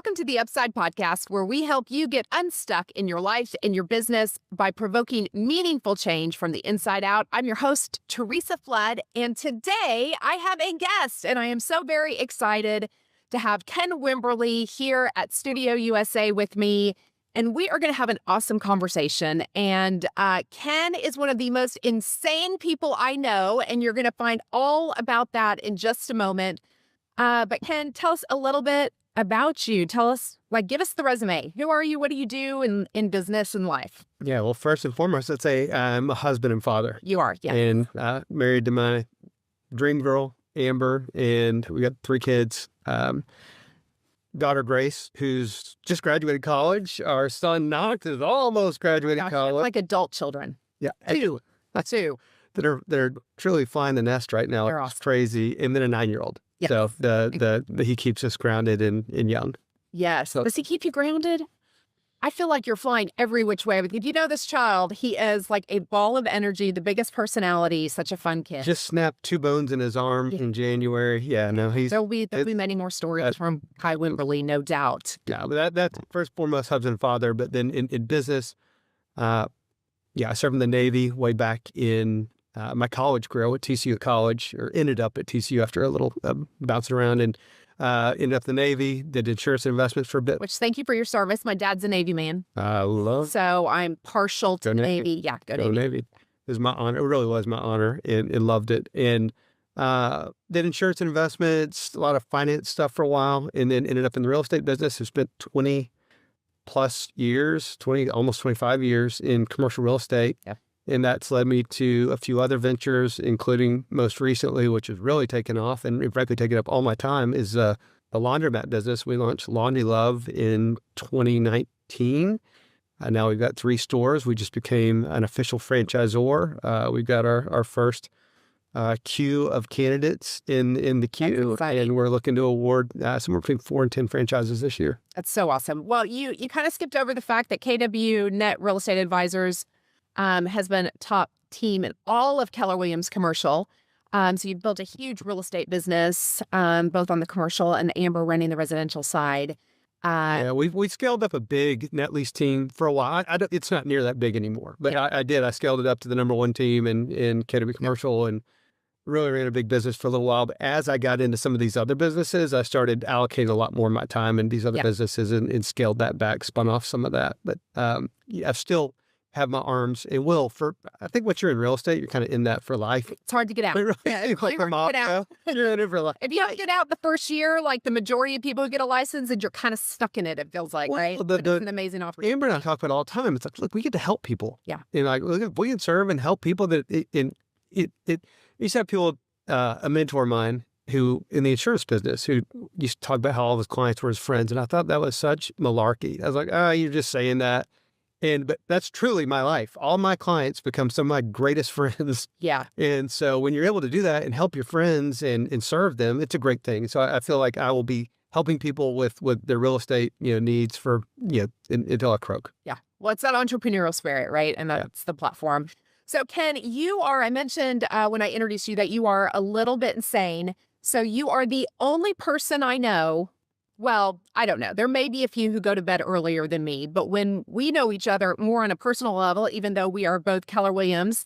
Welcome to the Upside Podcast, where we help you get unstuck in your life and your business by provoking meaningful change from the inside out. I'm your host, Teresa Flood, and today I have a guest, and I am so very excited to have Ken Wimberly here at Studio USA with me, and we are going to have an awesome conversation. And Ken is one of the most insane people I know, and you're going to find all about that in just a moment. But Ken, tell us a little bit about you. Tell us, give us the resume. Who are you? What do you do in business and life? Yeah, well, first and foremost, let's say I'm a husband and father. You are, yeah. And married to my dream girl, Amber, and we got 3 kids. Daughter, Grace, who's just graduated college. Our son, Knox, is almost graduated college. Like adult children. Yeah. 2. They're truly flying the nest right now. They're It's awesome. crazy. And then a 9-year-old. Yes. So he keeps us grounded and young. Yes. So, does he keep you grounded? I feel like you're flying every which way. If you know this child, he is like a ball of energy, the biggest personality, such a fun kid. just snapped 2 bones in his arm in January. Yeah, no, There'll be many more stories from Kai Wimberly, no doubt. Yeah, but that's first and foremost husband and father. But then in business, I served in the Navy way back in my college career at TCU College, or ended up at TCU after a little bouncing around, and ended up in the Navy, did insurance and investments for a bit. Which, thank you for your service. My dad's a Navy man. Love So I'm partial to Go Navy. Navy. Yeah, go Go Navy. Navy. It was my honor. It really was my honor, and loved it. And did insurance and investments, a lot of finance stuff for a while, and then ended up in the real estate business. I spent 20 plus years, almost 25 years in commercial real estate. Yeah. And that's led me to a few other ventures, including most recently, which has really taken off and frankly taken up all my time, is the laundromat business. We launched Laundry Luv in 2019. Now we've got 3 stores. We just became an official franchisor. We've got our first queue of candidates in the queue, and we're looking to award somewhere between 4 and 10 franchises this year. That's so awesome. Well, you kind of skipped over the fact that KW Net Real Estate Advisors has been a top team in all of Keller Williams commercial. So you've built a huge real estate business, both on the commercial and Amber running the residential side. Yeah, we scaled up a big net lease team for a while. It's not near that big anymore, but Yeah. I scaled it up to the number 1 team in KW Commercial, and really ran a big business for a little while. But as I got into some of these other businesses, I started allocating a lot more of my time in these other businesses and scaled that back, spun off some of that. But I still have my arms and will for, I think once you're in real estate, you're kind of in that for life. It's hard to get out. Yeah, It's like hard to get out. You're in it for life. If you don't get out the first year, like the majority of people who get a license, and you're kind of stuck in it, it feels like, right? But it's an amazing opportunity. Amber and I talk about it all the time. It's like, look, we get to help people. Yeah. And like, look, if we can serve and help people, that I used to have people, a mentor of mine who in the insurance business, who used to talk about how all of his clients were his friends. And I thought that was such malarkey. I was like, you're just saying that. But that's truly my life. All my clients become some of my greatest friends. Yeah. And so when you're able to do that and help your friends and serve them, it's a great thing. So I feel like I will be helping people with their real estate, needs for, until I croak. Yeah. Well, it's that entrepreneurial spirit, right? And that's the platform. So Ken, I mentioned when I introduced you that you are a little bit insane. So you are the only person I know. Well, I don't know. There may be a few who go to bed earlier than me, but when we know each other more on a personal level, even though we are both Keller Williams,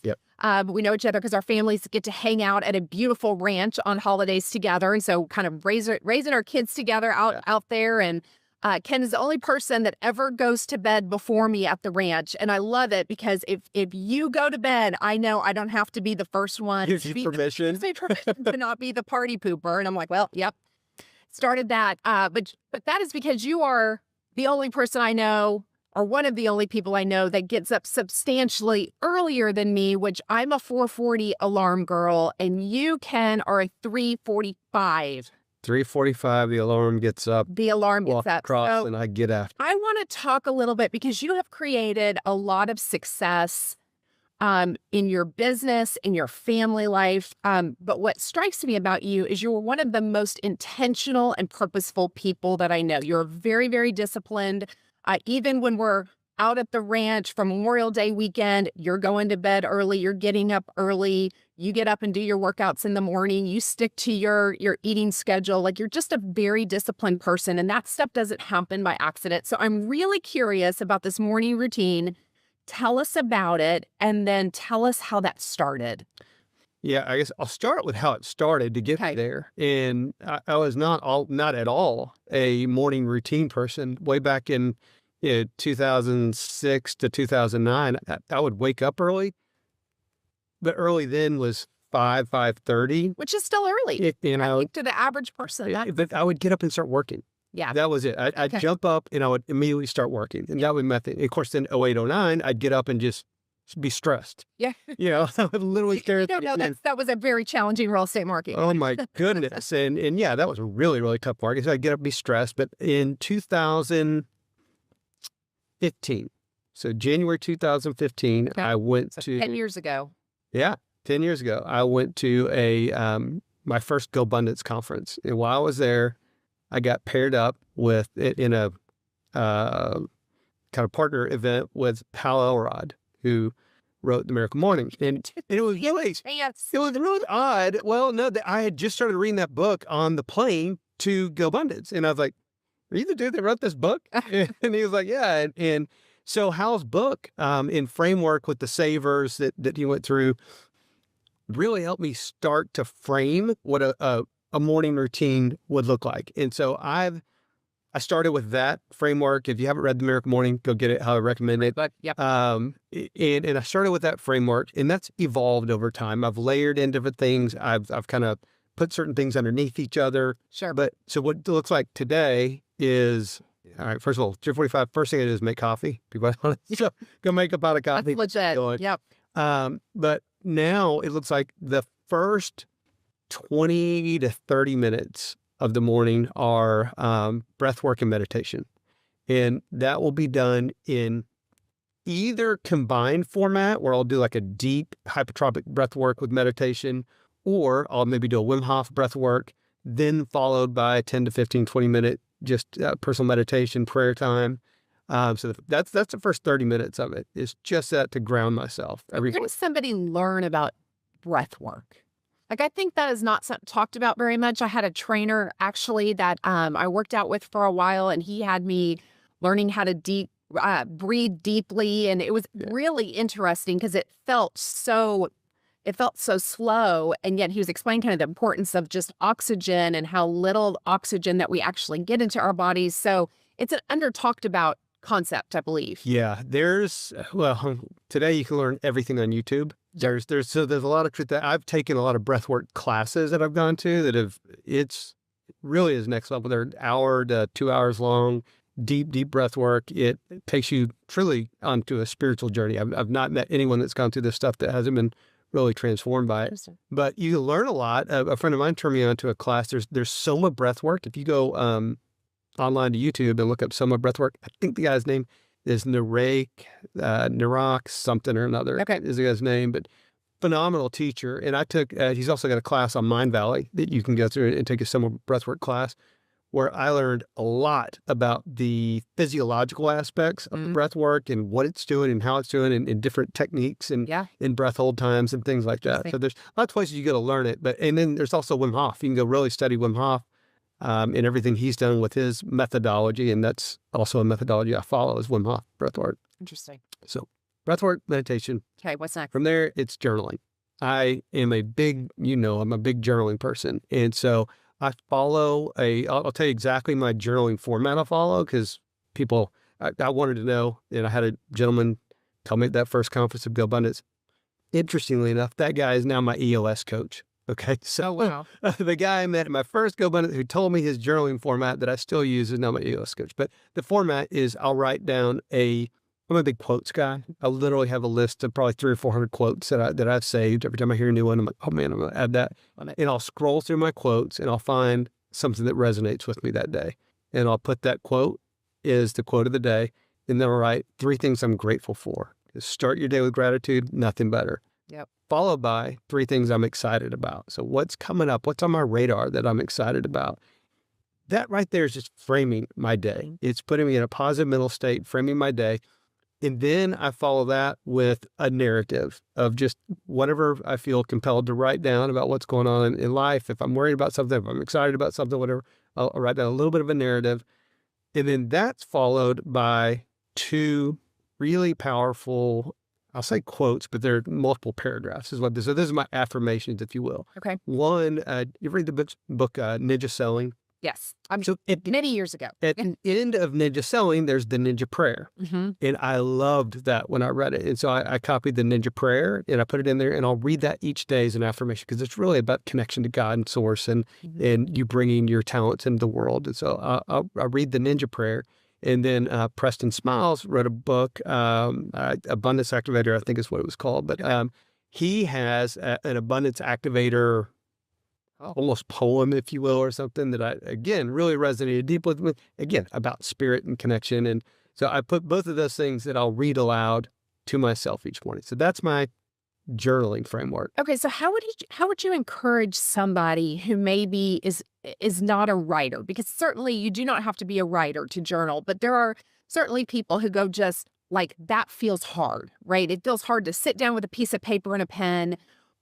we know each other because our families get to hang out at a beautiful ranch on holidays together. And so kind of raising our kids together out there. And Ken is the only person that ever goes to bed before me at the ranch. And I love it because if you go to bed, I know I don't have to be the first one. Gives you permission. To not be the party pooper. And I'm like, well, yep. Started that, but that is because you are the only person I know, or one of the only people I know, that gets up substantially earlier than me, which I'm a 4:40 alarm girl, and you, Ken, are a 3:45. 3:45, the alarm gets up. The alarm gets up. Across, and I get after. I want to talk a little bit because you have created a lot of success in your business, in your family life. But what strikes me about you is you're one of the most intentional and purposeful people that I know. You're very, very disciplined. Even when we're out at the ranch for Memorial Day weekend, you're going to bed early, you're getting up early, You get up and do your workouts in the morning. You stick to your eating schedule. Like, you're just a very disciplined person, and that stuff doesn't happen by accident. So I'm really curious about this morning routine. Tell us about it, and then tell us how that started. Yeah, I guess I'll start with how it started to get there. And I was not at all a morning routine person. Way back in 2006 to 2009, I would wake up early. But early then was 5:30. Which is still early. And I think to the average person. But I would get up and start working. Yeah. That was it. I'd jump up and I would immediately start working. And that would be my thing. Of course, then 2008, 2009, I'd get up and just be stressed. Yeah. I would literally stare at that was a very challenging real estate market. Oh, my goodness. And yeah, that was a really, really tough market. So I'd get up and be stressed. But in 2015, so January 2015, I went to 10 years ago. Yeah, 10 years ago, I went to my first GoBundance conference. And while I was there, I got paired up with it in a kind of partner event with Hal Elrod, who wrote The Miracle Morning. And it was really, it was really odd. Well, no, I had just started reading that book on the plane to GoBundance. And I was like, are you the dude that wrote this book? And he was like, yeah. And so Hal's book in framework with the savers that he went through really helped me start to frame what a morning routine would look like. And so I started with that framework. If you haven't read The Miracle Morning, go get it. How I recommend it. But yep. And I started with that framework, and that's evolved over time. I've layered in different things. I've kind of put certain things underneath each other. Sure. But so what it looks like today is, all right, first of all, 2:45, first thing I do is make coffee. People want to go make a pot of coffee. That's legit. Yep. But now it looks like the first 20 to 30 minutes of the morning are breath work and meditation. And that will be done in either combined format, where I'll do like a deep hypertrophic breath work with meditation, or I'll maybe do a Wim Hof breath work, then followed by 10 to 15, 20 minute just personal meditation, prayer time. So that's the first 30 minutes of it. Is just that to ground myself. How does somebody learn about breath work? Like, I think that is not talked about very much. I had a trainer actually that I worked out with for a while, and he had me learning how to breathe deeply. And it was really interesting because it felt so slow. And yet he was explaining kind of the importance of just oxygen and how little oxygen that we actually get into our bodies. So it's an under talked about concept, I believe. Yeah, today you can learn everything on YouTube. There's a lot of truth that I've taken a lot of breathwork classes that I've gone to that it's really is next level. They're an hour to 2 hours long, deep breath work. It takes you truly onto a spiritual journey. I've not met anyone that's gone through this stuff that hasn't been really transformed by it. But you learn a lot. A friend of mine turned me on to a class. There's Soma breath work. If you go online to YouTube and look up Soma breath work, I think the guy's name is Narek something or another. Okay. Is the guy's name, but phenomenal teacher. And I took, he's also got a class on Mind Valley that you can go through and take a Soma breathwork class, where I learned a lot about the physiological aspects of the breath work and what it's doing and how it's doing, and different techniques and breath hold times and things like that. So there's a lot of places you go to learn it. And then there's also Wim Hof. You can go really study Wim Hof and everything he's done with his methodology. And that's also a methodology I follow, is Wim Hof breath work. Interesting. So breath work, meditation. Okay, what's next? From there, it's journaling. I am I'm a big journaling person. And so I follow I'll tell you exactly my journaling format I follow, because I wanted to know, and I had a gentleman tell me at that first conference of GoBundance. Interestingly enough, that guy is now my EOS coach. Okay. So wow. The guy I met at my first GoBundance who told me his journaling format that I still use is now my EOS coach. But the format is I'll write down I'm a big quotes guy. I literally have a list of probably 300 or 400 quotes that I've saved. Every time I hear a new one, I'm like, oh man, I'm going to add that. And I'll scroll through my quotes and I'll find something that resonates with me that day. And I'll put that quote is the quote of the day. And then I'll write 3 things I'm grateful for. Start your day with gratitude, nothing better. Yep. Followed by 3 things I'm excited about. So what's coming up? What's on my radar that I'm excited about? That right there is just framing my day. It's putting me in a positive mental state, framing my day. And then I follow that with a narrative of just whatever I feel compelled to write down about what's going on in life. If I'm worried about something, if I'm excited about something, whatever, I'll write down a little bit of a narrative. And then that's followed by 2 really powerful, I'll say quotes, but they're multiple paragraphs is what this. So this is my affirmations, if you will. Okay. One, you read the book Ninja Selling? Yes. I'm So many years ago. at the end of Ninja Selling, there's the Ninja Prayer. Mm-hmm. And I loved that when I read it. And so I copied the Ninja Prayer and I put it in there, and I'll read that each day as an affirmation, because it's really about connection to God and source, and you bringing your talents into the world. And so I read the Ninja Prayer. And then Preston Smiles wrote a book, Abundance Activator, I think is what it was called. But he has an Abundance Activator almost poem, if you will, or something that I, again, really resonated deeply with, again, about spirit and connection. And so I put both of those things that I'll read aloud to myself each morning. So that's my journaling framework. Okay, so how would you encourage somebody who maybe is not a writer? Because certainly you do not have to be a writer to journal, but there are certainly people who go just like, that feels hard, right? It feels hard to sit down with a piece of paper and a pen,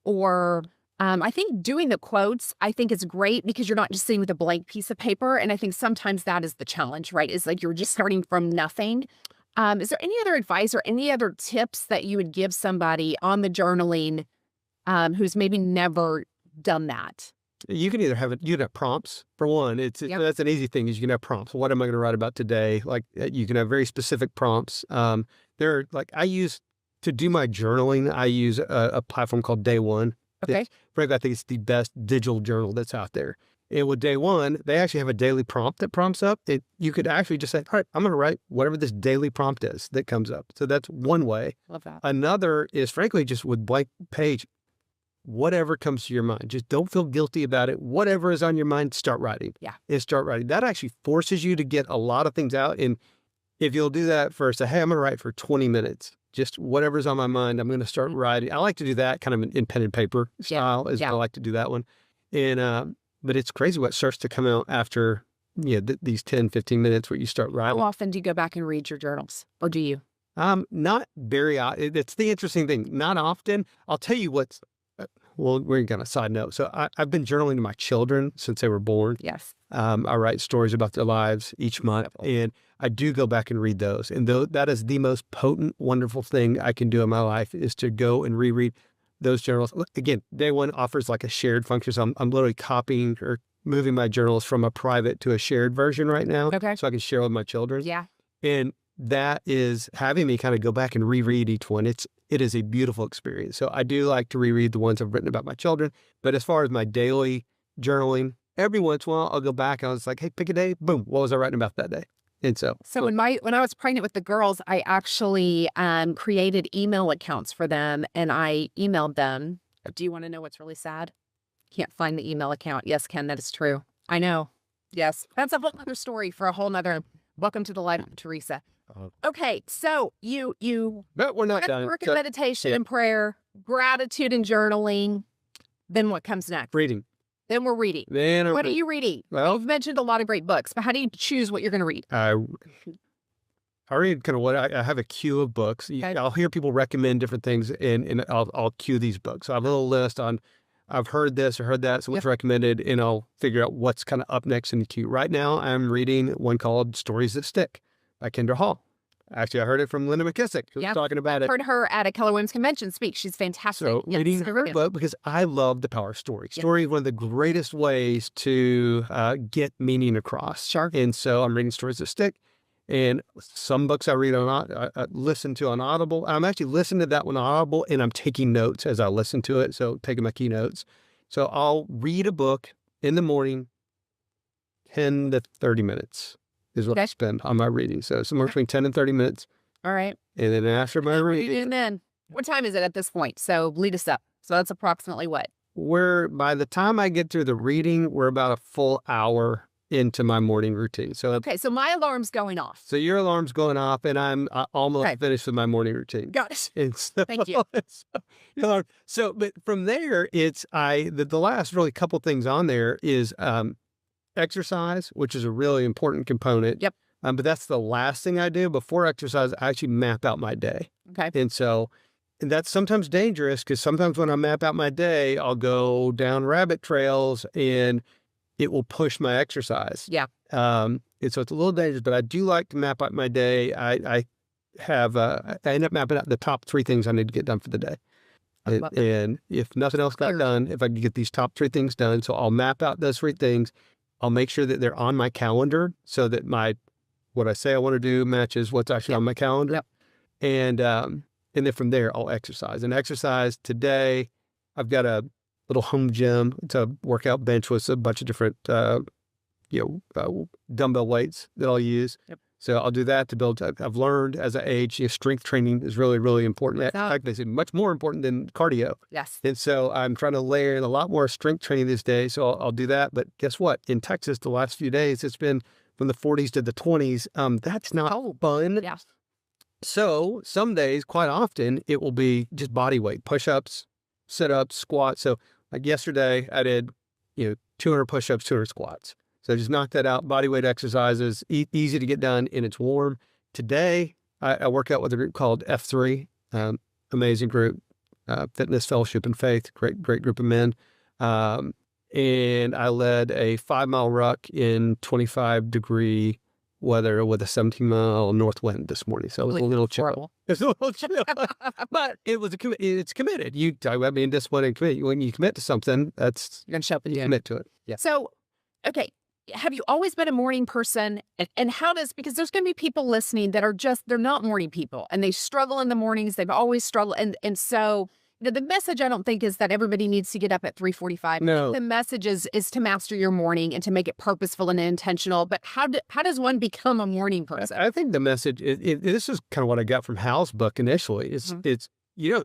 or I think doing the quotes, I think is great, because you're not just sitting with a blank piece of paper. And I think sometimes that is the challenge, right? It's like you're just starting from nothing. Is there any other advice or any other tips that you would give somebody on the journaling who's maybe never done that? You can either have you can have prompts for one. That's an easy thing, is you can have prompts. What am I going to write about today? Like you can have very specific prompts. I use to do my journaling, I use a platform called Day One. Okay. Frankly, I think it's the best digital journal that's out there. And with Day One, they actually have a daily prompt that prompts up. You could actually just say, all right, I'm going to write whatever this daily prompt is that comes up. So that's one way. Love that. Another is, frankly, just with blank page, whatever comes to your mind. Just don't feel guilty about it. Whatever is on your mind, start writing. Yeah. And start writing. That actually forces you to get a lot of things out. And if you'll do that first, say, hey, I'm going to write for 20 minutes. Just whatever's on my mind, I'm going to start writing. I like to do that kind of in pen and paper style. I like to do that one. And, but it's crazy what starts to come out after these 10, 15 minutes where you start writing. How often do you go back and read your journals, or do you? Not very often. It's the interesting thing. Not often. I'll tell you what's, well, we're going to side note. So I've been journaling to my children since they were born. Yes. I write stories about their lives each month, and I do go back and read those. And that is the most potent, wonderful thing I can do in my life, is to go and reread those journals. Again, Day One offers like a shared function. So I'm literally copying or moving my journals from a private to a shared version right now. Okay. So I can share with my children. Yeah. And that is having me kind of go back and reread each one. It is a beautiful experience. So I do like to reread the ones I've written about my children. But as far as my daily journaling, every once in a while I'll go back and I was like, hey, pick a day. Boom. What was I writing about that day? And so when I was pregnant with the girls, I actually created email accounts for them, and I emailed them. Do you want to know what's really sad? Can't find the email account. Yes, Ken, that is true. I know. Yes. That's a whole other story for a whole nother. Welcome to the life of Teresa. Okay, so but we're not done. Work and meditation and prayer, gratitude and journaling. Then what comes next? Reading. Then we're reading. What are you reading? Well, you've mentioned a lot of great books, but how do you choose what you're going to read? I read kind of what I have a queue of books. Okay. I'll hear people recommend different things, and I'll queue these books. So I have a little list on, I've heard this or heard that, so what's recommended, and I'll figure out what's kind of up next in the queue. Right now, I'm reading one called Stories That Stick by Kendra Hall. Actually, I heard it from Linda McKissick, who was talking about it. Heard her at a Keller Williams convention speak. She's fantastic. So reading her book, because I love the power of story. Story is one of the greatest ways to get meaning across. Sure. And so I'm reading Stories That Stick. And some books I read listen to on Audible. I'm actually listening to that one on Audible, and I'm taking notes as I listen to it. So taking my keynotes. So I'll read a book in the morning, 10 to 30 minutes. Is what I spend on my reading. So somewhere between 10 and 30 minutes. All right. And then after my reading. And then what time is it at this point? So lead us up. So that's approximately what? By the time I get through the reading, we're about a full hour into my morning routine. So okay, so my alarm's going off. So your alarm's going off, and I'm almost finished with my morning routine. Got it. And so, thank you. But from there, it's the last really couple things on there is exercise, which is a really important component. Yep. But that's the last thing I do. Before exercise, I actually map out my day. Okay. And that's sometimes dangerous because sometimes when I map out my day, I'll go down rabbit trails and it will push my exercise. Yeah. And so it's a little dangerous, but I do like to map out my day. I end up mapping out the top 3 things I need to get done for the day. And if nothing else got done, if I can get these top 3 things done, so I'll map out those 3 things. I'll make sure that they're on my calendar so that what I say I want to do matches what's actually on my calendar. Yep. And then from there, I'll exercise. And exercise today, I've got a little home gym. It's a workout bench with a bunch of different, dumbbell weights that I'll use. Yep. So I'll do that to build. I've learned as I age, strength training is really, really important. In fact, it's much more important than cardio. Yes. And so I'm trying to layer in a lot more strength training these days. So I'll do that. But guess what? In Texas, the last few days, it's been from the 40s to the 20s. That's not fun. Yeah. So some days, quite often, it will be just body weight, push-ups, sit-ups, squats. So like yesterday, I did, 200 push-ups, 200 squats. So just knock that out. Body weight exercises, easy to get done, and it's warm. Today, I work out with a group called F3, amazing group, Fitness, Fellowship, and Faith, great group of men. And I led a 5-mile ruck in 25-degree weather with a 17-mile north wind this morning. So it was a little chill. It's a little chill, but it's committed. You talk about being disciplined and committed. When you commit to something, you're going to show up and commit to it. Yeah. So, okay. Have you always been a morning person? And because there's going to be people listening that they're not morning people and they struggle in the mornings. They've always struggled. And so, the message I don't think is that everybody needs to get up at 3:45. No. The message is to master your morning and to make it purposeful and intentional. But how does one become a morning person? I think the message, this is kind of what I got from Hal's book initially. You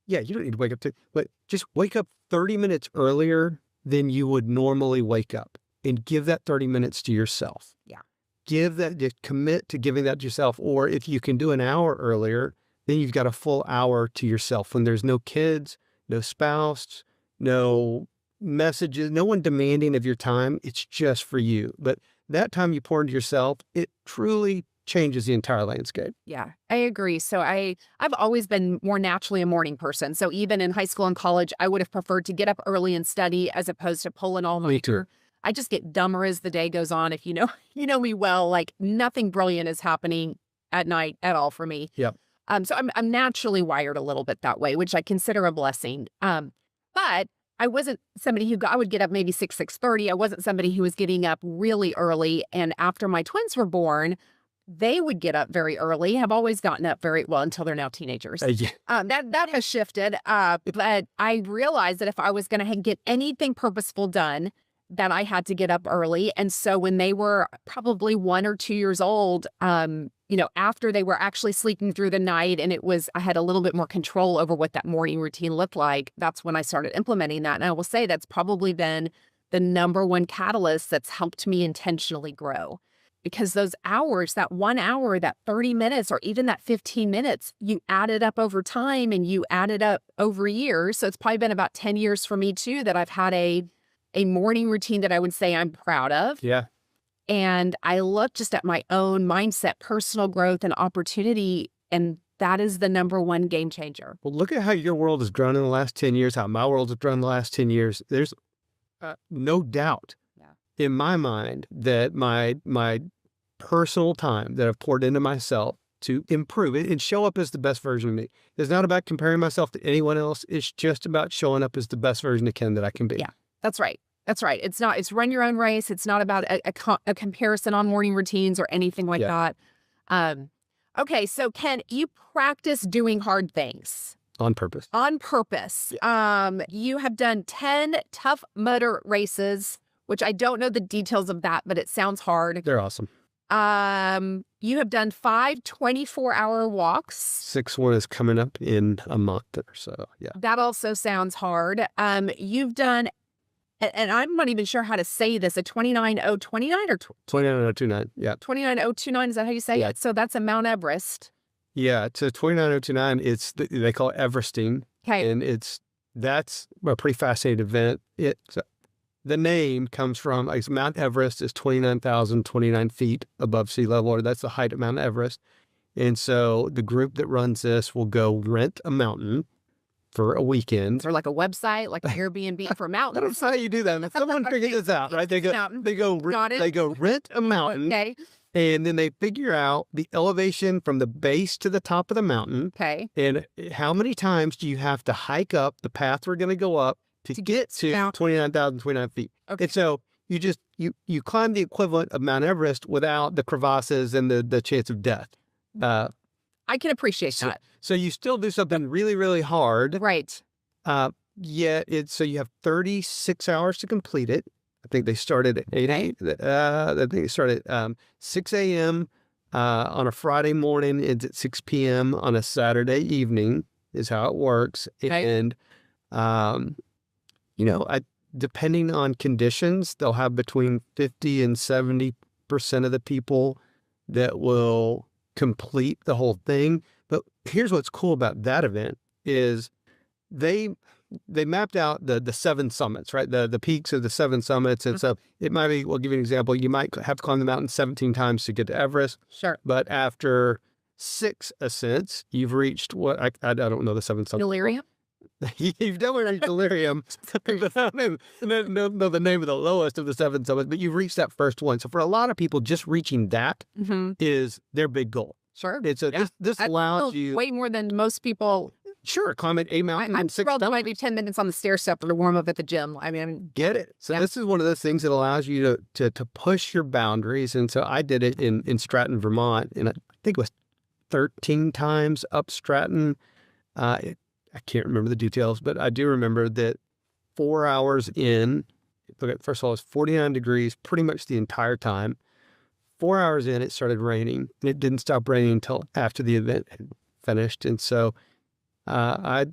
don't need to wake up but just wake up 30 minutes earlier than you would normally wake up. And give that 30 minutes to yourself. Yeah. Just commit to giving that to yourself. Or if you can do an hour earlier, then you've got a full hour to yourself when there's no kids, no spouse, no messages, no one demanding of your time. It's just for you. But that time you pour into yourself, it truly changes the entire landscape. Yeah, I agree. So I've always been more naturally a morning person. So even in high school and college, I would have preferred to get up early and study as opposed to pulling all night. Me too. I just get dumber as the day goes on. If you know me well, like nothing brilliant is happening at night at all for me. Yep. So I'm naturally wired a little bit that way, which I consider a blessing. But I wasn't somebody I would get up maybe 6:30. I wasn't somebody who was getting up really early. And after my twins were born, they would get up very early, have always gotten up very well until they're now teenagers. Yeah. That has shifted. But I realized that if I was going to get anything purposeful done, that I had to get up early. And so when they were probably 1 or 2 years old, after they were actually sleeping through the night and I had a little bit more control over what that morning routine looked like, that's when I started implementing that. And I will say that's probably been the number one catalyst that's helped me intentionally grow. Because those hours, that 1 hour, that 30 minutes, or even that 15 minutes, you add it up over time and you add it up over years. So it's probably been about 10 years for me too that I've had a morning routine that I would say I'm proud of. Yeah. And I look just at my own mindset, personal growth and opportunity, and that is the number one game changer. Well, look at how your world has grown in the last 10 years, how my world has grown in the last 10 years. There's no doubt in my mind that my personal time that I've poured into myself to improve it and show up as the best version of me. It's not about comparing myself to anyone else. It's just about showing up as the best version of Ken that I can be. Yeah, that's right. That's right. It's run your own race. It's not about a comparison on morning routines or anything like that. Okay. So Ken, you practice doing hard things. On purpose. On purpose. You have done 10 Tough Mudder races, which I don't know the details of that, but it sounds hard. They're awesome. You have done 5 24-hour walks. 6th one is coming up in a month or so. Yeah. That also sounds hard. You've done, and I'm not even sure how to say this, a 29029 or 29029. Yeah. 29029. Is that how you say it? So that's a Mount Everest. Yeah. To 29029, they call it Everesting. Okay. And that's a pretty fascinating event. the name comes from Mount Everest is 29,029 feet above sea level, or that's the height of Mount Everest. And so the group that runs this will go rent a mountain for a weekend. Or like a website, like an Airbnb for mountains. That's how you do that. Someone figured this out, right? They go rent a mountain. Okay. And then they figure out the elevation from the base to the top of the mountain. Okay. And how many times do you have to hike up the path we're going to go up to get to 29,029 feet? Okay. And so you climb the equivalent of Mount Everest without the crevasses and the chance of death. I can appreciate that. So you still do something really, really hard. Right. So you have 36 hours to complete it. I think they started at 8 a.m. I think they started at 6 a.m. On a Friday morning. It's at 6 p.m. on a Saturday evening is how it works. Okay. And, depending on conditions, they'll have between 50 and 70% of the people that will complete the whole thing. But here's what's cool about that event is they mapped out the 7 summits, right? The peaks of the 7 summits. And so it might be, we'll give you an example. You might have to climb the mountain 17 times to get to Everest. Sure. But after 6 ascents, you've reached what, I don't know the 7 summits. Delirium? You've definitely reached delirium. But I don't know the name of the lowest of the 7 summits, but you've reached that first one. So for a lot of people, just reaching that is their big goal. Sure. It's this allows you way more than most people. Sure, climb a mountain. I'm thrilled I might be 10 minutes on the stair step or to warm up at the gym. I mean, get it. So this is one of those things that allows you to push your boundaries. And so I did it in Stratton, Vermont, and I think it was 13 times up Stratton. I can't remember the details, but I do remember that 4 hours in, first of all, it was 49 degrees pretty much the entire time. 4 hours in, it started raining. And it didn't stop raining until after the event had finished. And so I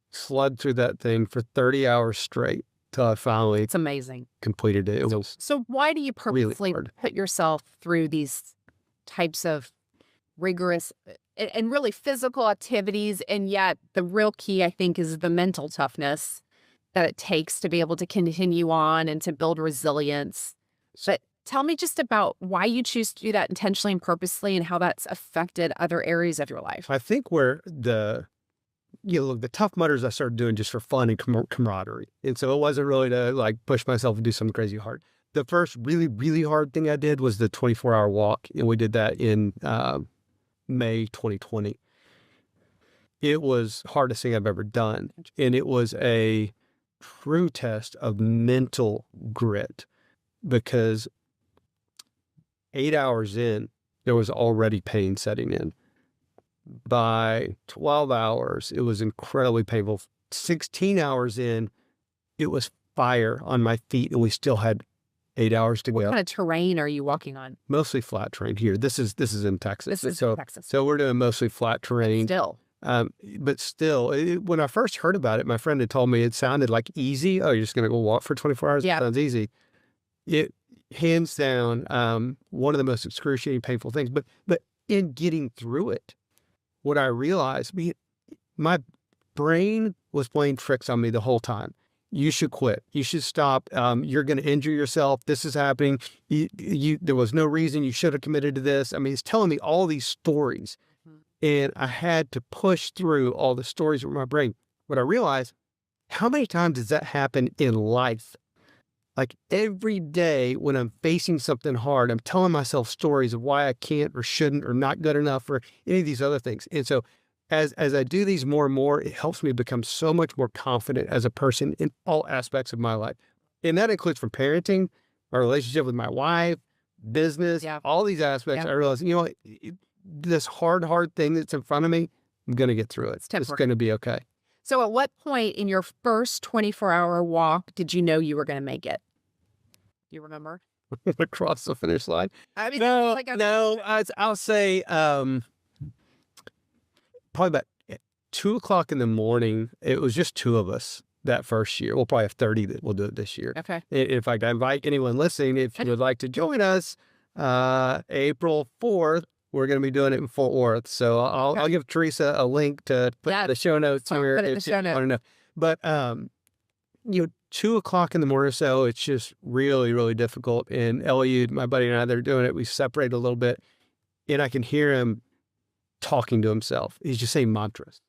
slugged through that thing for 30 hours straight till I finally it's amazing. Completed it. So why do you purposely put yourself through these types of rigorous and really physical activities? And yet the real key, I think, is the mental toughness that it takes to be able to continue on and to build resilience. But tell me just about why you choose to do that intentionally and purposely and how that's affected other areas of your life. I think where the Tough Mudders I started doing just for fun and camaraderie. And so it wasn't really to push myself and do something crazy hard. The first really, really hard thing I did was the 24-hour walk. And we did that in May 2020. It was the hardest thing I've ever done. And it was a true test of mental grit because 8 hours in, there was already pain setting in. By 12 hours, it was incredibly painful. 16 hours in, it was fire on my feet, and we still had 8 hours to go. What kind of terrain are you walking on? Mostly flat terrain here. This is in Texas. This is in Texas. So we're doing mostly flat terrain. Still. But still, when I first heard about it, my friend had told me it sounded like easy. Oh, you're just going to go walk for 24 hours? Yeah. It sounds easy. It, hands down, one of the most excruciating, painful things. But in getting through it, what I realized, my brain was playing tricks on me the whole time. You should quit. You should stop. You're going to injure yourself. This is happening. There was no reason you should have committed to this. I mean, it's telling me all these stories. And I had to push through all the stories with my brain. What I realized, how many times does that happen in life? Like every day when I'm facing something hard, I'm telling myself stories of why I can't or shouldn't or not good enough or any of these other things. And so as I do these more and more, it helps me become so much more confident as a person in all aspects of my life. And that includes from parenting, my relationship with my wife, business, all these aspects. I realize, this hard thing that's in front of me, I'm going to get through it. It's going to be okay. So at what point in your first 24-hour walk did you know you were going to make it? Do you remember? Across the finish line? I mean, no. I'll say probably about 2 o'clock in the morning. It was just 2 of us that first year. We'll probably have 30 that will do it this year. Okay. In fact, I invite anyone listening, if you would like to join us, April 4th, we're going to be doing it in Fort Worth. So I'll give Teresa a link to put the show notes here if you want to know. But 2 o'clock in the morning or so, it's just really, really difficult. And Elliot, my buddy and I, they're doing it. We separate a little bit, and I can hear him talking to himself. He's just saying mantras.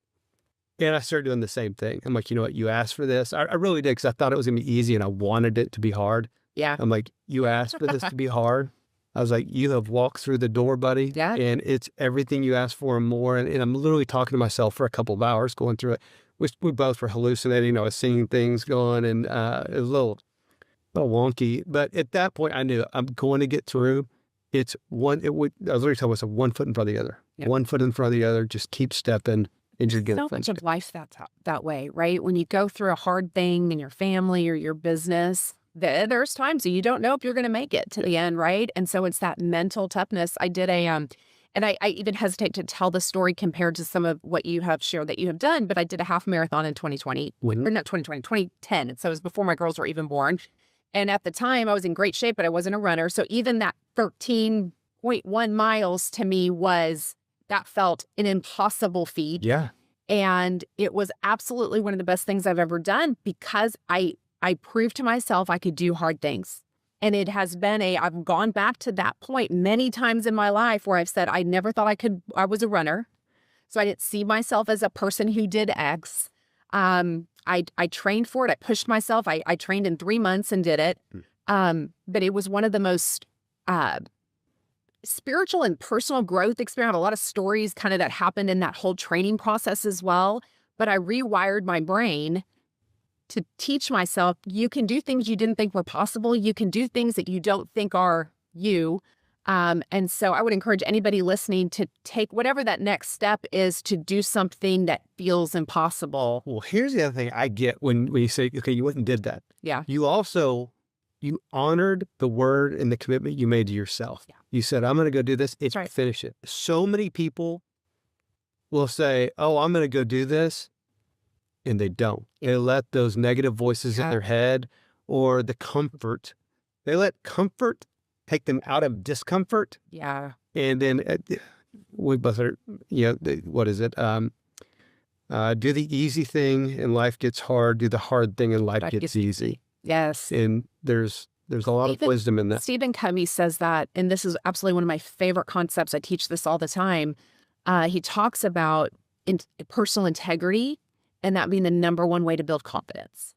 And I started doing the same thing. I'm like, you know what? You asked for this. I really did, because I thought it was going to be easy and I wanted it to be hard. Yeah. I'm like, you asked for this to be hard. I was like, you have walked through the door, buddy. Yeah. And it's everything you asked for and more. And I'm literally talking to myself for a couple of hours going through it. We both were hallucinating. I was seeing things going, and it was a little wonky. But at that point, I knew I'm going to get through. I was literally telling myself, 1 foot in front of the other. Yep. 1 foot in front of the other. Just keep stepping and just get it. So much of life that's that way, right? When you go through a hard thing in your family or your business, there's times that you don't know if you're going to make it to the end, right? And so it's that mental toughness. I did and I even hesitate to tell the story compared to some of what you have shared that you have done, but I did a half marathon in 2020, or not 2020, 2010. And so it was before my girls were even born. And at the time I was in great shape, but I wasn't a runner. So even that 13.1 miles to me that felt an impossible feat. Yeah. And it was absolutely one of the best things I've ever done, because I proved to myself I could do hard things. And it has been I've gone back to that point many times in my life where I've said, I never thought I was a runner. So I didn't see myself as a person who did X. I trained for it. I pushed myself. I trained in 3 months and did it. But it was one of the most spiritual and personal growth experience. I have a lot of stories kind of that happened in that whole training process as well. But I rewired my brain to teach myself, you can do things you didn't think were possible. You can do things that you don't think are you. And so I would encourage anybody listening to take whatever that next step is to do something that feels impossible. Well, here's the other thing I get when you say, okay, you went and did that. Yeah. You honored the word and the commitment you made to yourself. Yeah. You said, I'm going to go do this. It's right. Finish it. So many people will say, oh, I'm going to go do this. And they don't. They let those negative voices in their head, or the comfort. They let comfort take them out of discomfort. Yeah. And then we both are, what is it? Do the easy thing and life gets hard. Do the hard thing and life gets easy. Yes. And there's a lot of wisdom in that. Stephen Covey says that, and this is absolutely one of my favorite concepts. I teach this all the time. He talks about personal integrity, and that being the number one way to build confidence.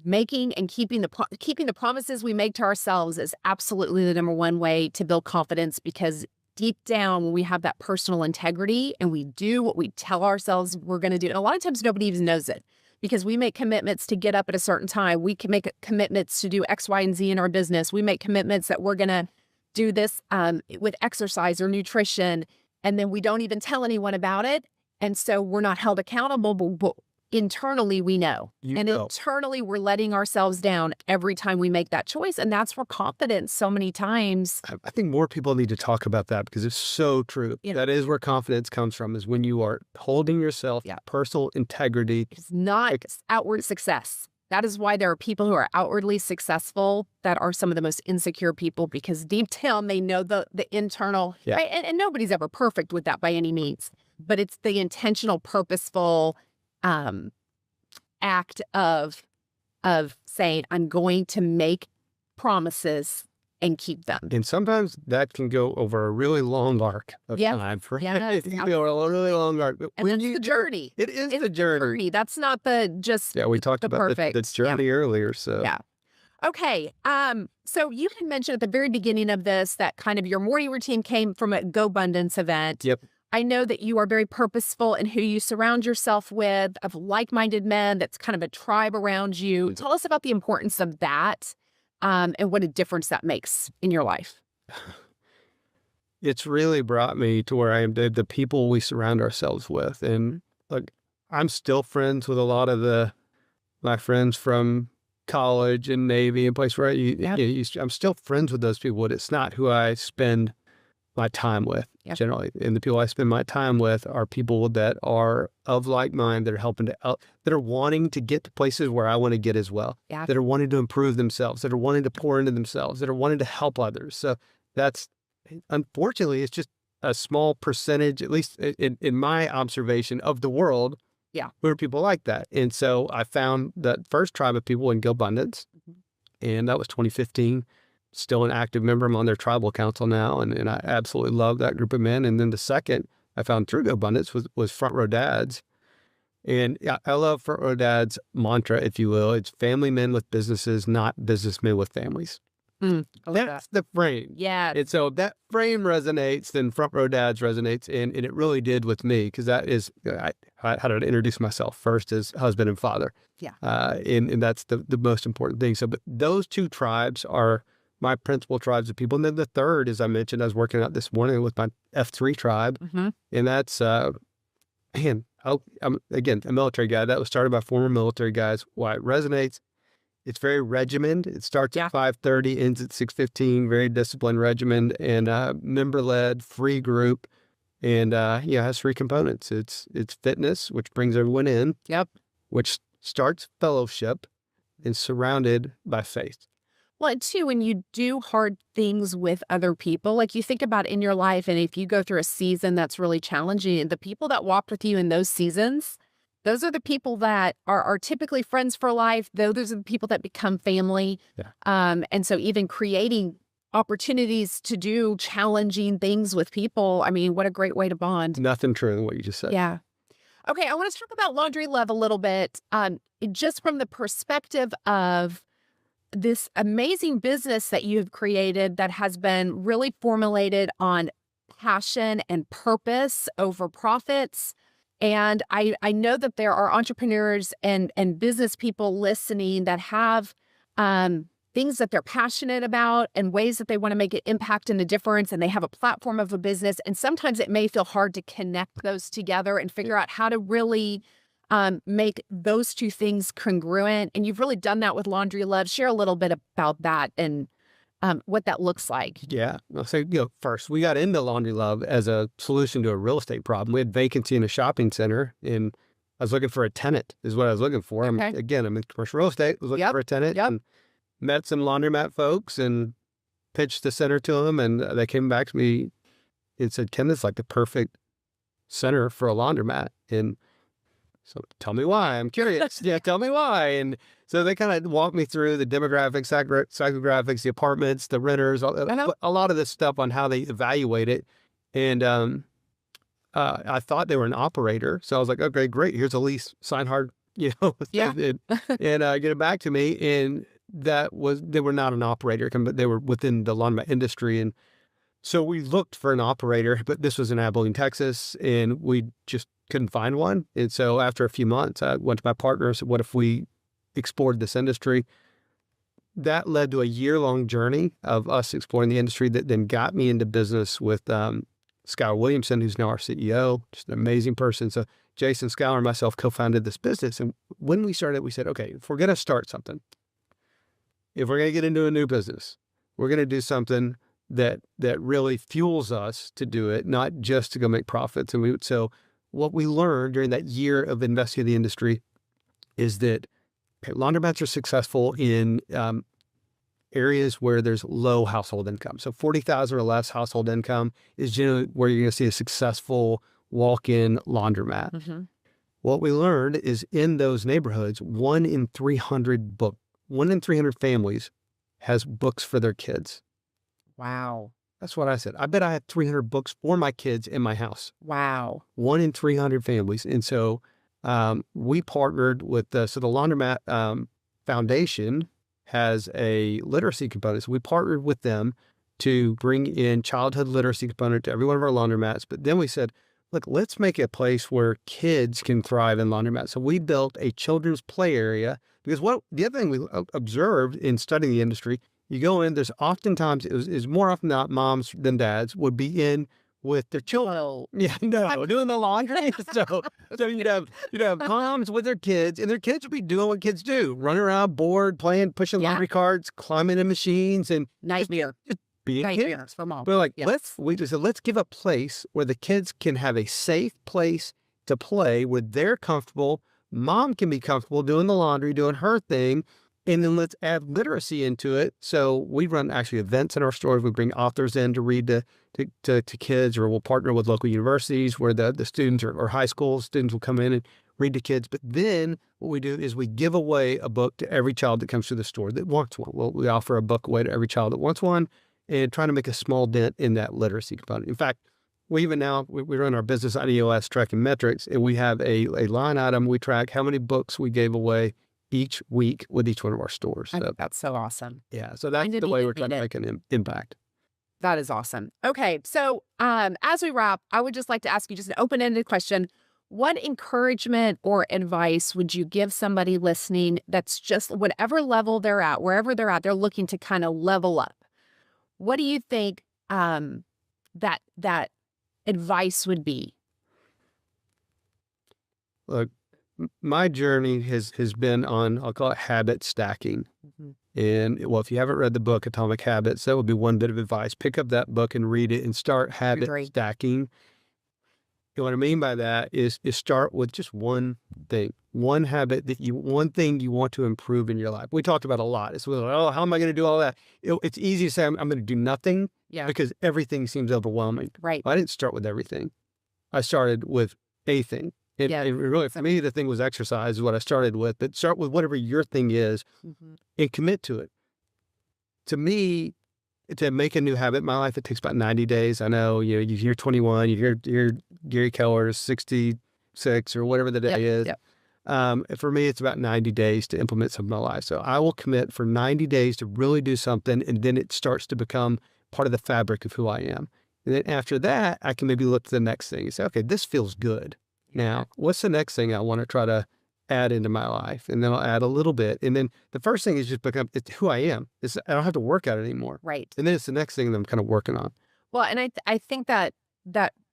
Making and keeping the promises we make to ourselves is absolutely the number one way to build confidence, because deep down, when we have that personal integrity and we do what we tell ourselves we're going to do, and a lot of times nobody even knows it, because we make commitments to get up at a certain time. We can make commitments to do X, Y, and Z in our business. We make commitments that we're going to do this with exercise or nutrition, and then we don't even tell anyone about it. And so we're not held accountable, but internally we know. Internally we're letting ourselves down every time we make that choice. And that's where confidence so many times. I think more people need to talk about that, because it's so true. That is where confidence comes from, is when you are holding yourself, personal integrity. It's not outward success. That is why there are people who are outwardly successful that are some of the most insecure people, because deep down they know the internal, right? And nobody's ever perfect with that by any means, but it's the intentional, purposeful act of saying, I'm going to make promises and keep them. And sometimes that can go over a really long arc of time. It can go over a really long arc. But and that's the journey. It's the journey. That's not we talked about the journey earlier. So Okay. So you had mentioned at the very beginning of this that kind of your morning routine came from a GoBundance event. Yep. I know that you are very purposeful in who you surround yourself with, of like-minded men. That's kind of a tribe around you. Tell us about the importance of that and what a difference that makes in your life. It's really brought me to where I am, the people we surround ourselves with. And look, I'm still friends with a lot of my friends from college and Navy and places where I'm still friends with those people, but it's not who I spend my time with generally. And the people I spend my time with are people that are of like mind, that are helping that are wanting to get to places where I want to get as well, that are wanting to improve themselves, that are wanting to pour into themselves, that are wanting to help others. So unfortunately, it's just a small percentage, at least in my observation of the world, Yeah. We were people like that. And so I found that first tribe of people in GoBundance, and that was 2015. Still an active member. I'm on their tribal council now, and I absolutely love that group of men. And then the second I found through GoBundance was Front Row Dads. And I love Front Row Dad's mantra, if you will. It's family men with businesses, not businessmen with families. I love That's the frame. Yeah. And so that frame resonates, then Front Row Dads resonates, and it really did with me, because that is, how did I introduce myself? First as husband and father. Yeah. And that's the most important thing. So, but those two tribes are my principal tribes of people. And then the third, as I mentioned, I was working out this morning with my F3 tribe, and that's, man, I'm, again, a military guy. That was started by former military guys. Why it resonates. It's very regimented. It starts at 5:30, ends at 6:15. Very disciplined regimen, and member-led, free group, and it has three components. It's fitness, which brings everyone in. Yep. Which starts fellowship, and surrounded by faith. Well, and too, when you do hard things with other people, like you think about in your life, and if you go through a season that's really challenging, the people that walked with you in those seasons, those are the people that are typically friends for life. Those are the people that become family. Yeah. And so even creating opportunities to do challenging things with people, I mean, what a great way to bond. Nothing true in what you just said. Yeah. Okay, I want to talk about Laundry Luv a little bit, just from the perspective of this amazing business that you've created that has been really formulated on passion and purpose over profits. And I know that there are entrepreneurs and business people listening that have things that they're passionate about and ways that they want to make an impact and a difference, and they have a platform of a business. And sometimes it may feel hard to connect those together and figure out how to really make those two things congruent. And you've really done that with Laundry Luv. Share a little bit about that and what that looks like. Yeah. So, first, we got into Laundry Luv as a solution to a real estate problem. We had vacancy in a shopping center, and I was looking for a tenant is what I was looking for. Okay. I'm in commercial real estate. I was looking for a tenant. And met some laundromat folks and pitched the center to them. And they came back to me and said, Ken, this is like the perfect center for a laundromat. And so tell me why. I'm curious. Tell me why. And so they kind of walked me through the demographics, psychographics, the apartments, the renters, a lot of this stuff on how they evaluate it. And I thought they were an operator. So I was like, okay, great. Here's a lease, sign hard, and get it back to me. And they were not an operator, but they were within the laundromat industry. And so we looked for an operator, but this was in Abilene, Texas, and we just couldn't find one. And so after a few months, I went to my partner and said, what if we explored this industry? That led to a year-long journey of us exploring the industry that then got me into business with Skylar Williamson, who's now our CEO, just an amazing person. So Jason, Skylar, and myself co-founded this business. And when we started, we said, okay, if we're going to start something, if we're going to get into a new business, we're going to do something that really fuels us to do it, not just to go make profits. And so what we learned during that year of investing in the industry is that laundromats are successful in areas where there's low household income. So 40,000 or less household income is generally where you're going to see a successful walk-in laundromat. Mm-hmm. What we learned is in those neighborhoods, 1 in 300 families has books for their kids. Wow. That's what I said. I bet I have 300 books for my kids in my house. Wow. 1 in 300 families. And so we partnered with, so the Laundromat Foundation has a literacy component. So we partnered with them to bring in childhood literacy component to every one of our laundromats. But then we said, look, let's make it a place where kids can thrive in laundromats. So we built a children's play area, because the other thing we observed in studying the industry, you go in, there's oftentimes, it was more often not moms than dads would be in with their children. Doing the laundry. So you'd have moms with their kids, and their kids would be doing what kids do, running around, bored, playing, pushing laundry carts, climbing in machines, and nightmare. Just being kids. For mom. We're like, let's give a place where the kids can have a safe place to play where they're comfortable. Mom can be comfortable doing the laundry, doing her thing. And then let's add literacy into it. So we run actually events in our stores. We bring authors in to read to kids, or we'll partner with local universities where the students or high school students will come in, and read to kids. But then what we do is we give away a book to every child that comes to the store that wants one. Well, we offer a book away to every child that wants one and trying to make a small dent in that literacy component. In fact, we even now, we run our business IDOS tracking metrics, and we have a line item. We track how many books we gave away each week with each one of our stores. I think that's so awesome. Yeah, so that's the way we're trying to make an impact. That is awesome. Okay, so as we wrap, I would just like to ask you just an open-ended question. What encouragement or advice would you give somebody listening that's just whatever level they're at, wherever they're at, they're looking to kind of level up? What do you think that advice would be? Look, my journey has been on, I'll call it habit stacking. Mm-hmm. And well, if you haven't read the book, Atomic Habits, that would be one bit of advice. Pick up that book and read it and start habit stacking. And what I mean by that is start with just one thing, one habit one thing you want to improve in your life. We talked about a lot. It's like, oh, how am I going to do all that? It's easy to say I'm going to do nothing because everything seems overwhelming. Right. I didn't start with everything. I started with a thing. And really, for me, the thing was exercise is what I started with. But start with whatever your thing is and commit to it. To me, to make a new habit in my life, it takes about 90 days. I know, you hear 21, you hear Gary Keller's 66 or whatever the day is. For me, it's about 90 days to implement something in my life. So I will commit for 90 days to really do something, and then it starts to become part of the fabric of who I am. And then after that, I can maybe look to the next thing and say, okay, this feels good. Now, what's the next thing I want to try to add into my life? And then I'll add a little bit. And then the first thing is just it's who I am. I don't have to work at it anymore. Right. And then it's the next thing that I'm kind of working on. Well, and I think that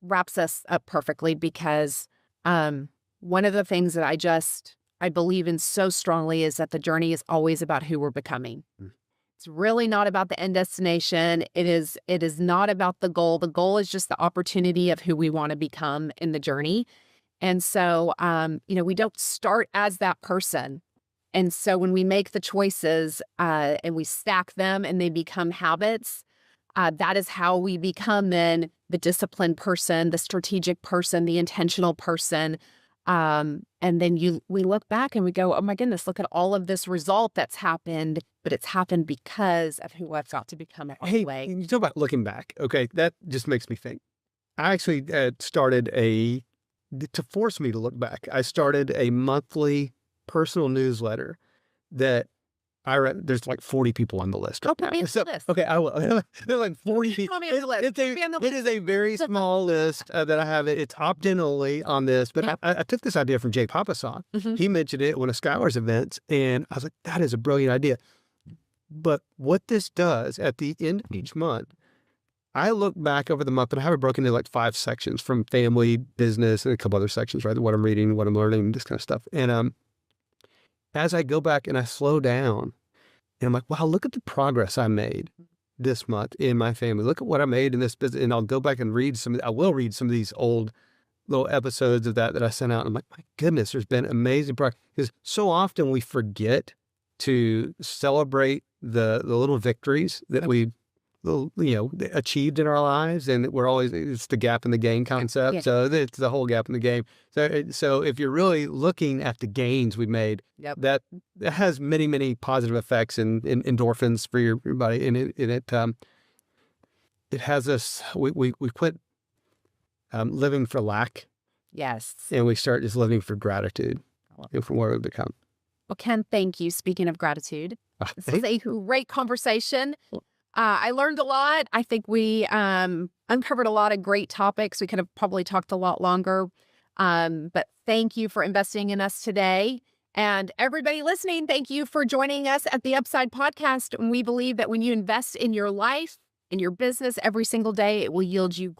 wraps us up perfectly because one of the things that I believe in so strongly is that the journey is always about who we're becoming. It's really not about the end destination. It is not about the goal. The goal is just the opportunity of who we want to become in the journey. And so, we don't start as that person. And so when we make the choices and we stack them and they become habits, that is how we become then the disciplined person, the strategic person, the intentional person. And then we look back and we go, oh my goodness, look at all of this result that's happened, but it's happened because of who I've got to become along the way. You talk about looking back. Okay, that just makes me think. I actually started to force me to look back. I started a monthly personal newsletter that I read. There's like 40 people on the list. Oh, put me on the list. Okay, I will. There's like 40 people. Put me on the list. It is a very small list that I have. It's opt-in only on this, but I took this idea from Jay Papasan. He mentioned it at one of Skylar's events, and I was like, that is a brilliant idea. But what this does at the end of each month, I look back over the month and I have it broken into like 5 sections from family, business, and a couple other sections, right? What I'm reading, what I'm learning, this kind of stuff. And as I go back and I slow down and I'm like, wow, look at the progress I made this month in my family. Look at what I made in this business. And I'll go back and I will read some of these old little episodes of that I sent out. And I'm like, my goodness, there's been amazing progress. Because so often we forget to celebrate the little victories that we achieved in our lives, and it's the gap in the gain concept. Yeah. So it's the whole gap in the game. So if you're really looking at the gains we made, that has many, many positive effects and endorphins for your body. And it has us, we quit living for lack. Yes. And we start just living for gratitude from where we've become. Well, Ken, thank you. Speaking of gratitude, this is a great conversation. I learned a lot. I think we uncovered a lot of great topics. We could have probably talked a lot longer. But thank you for investing in us today. And everybody listening, thank you for joining us at TheUPside Podcast. And we believe that when you invest in your life, in your business every single day, it will yield you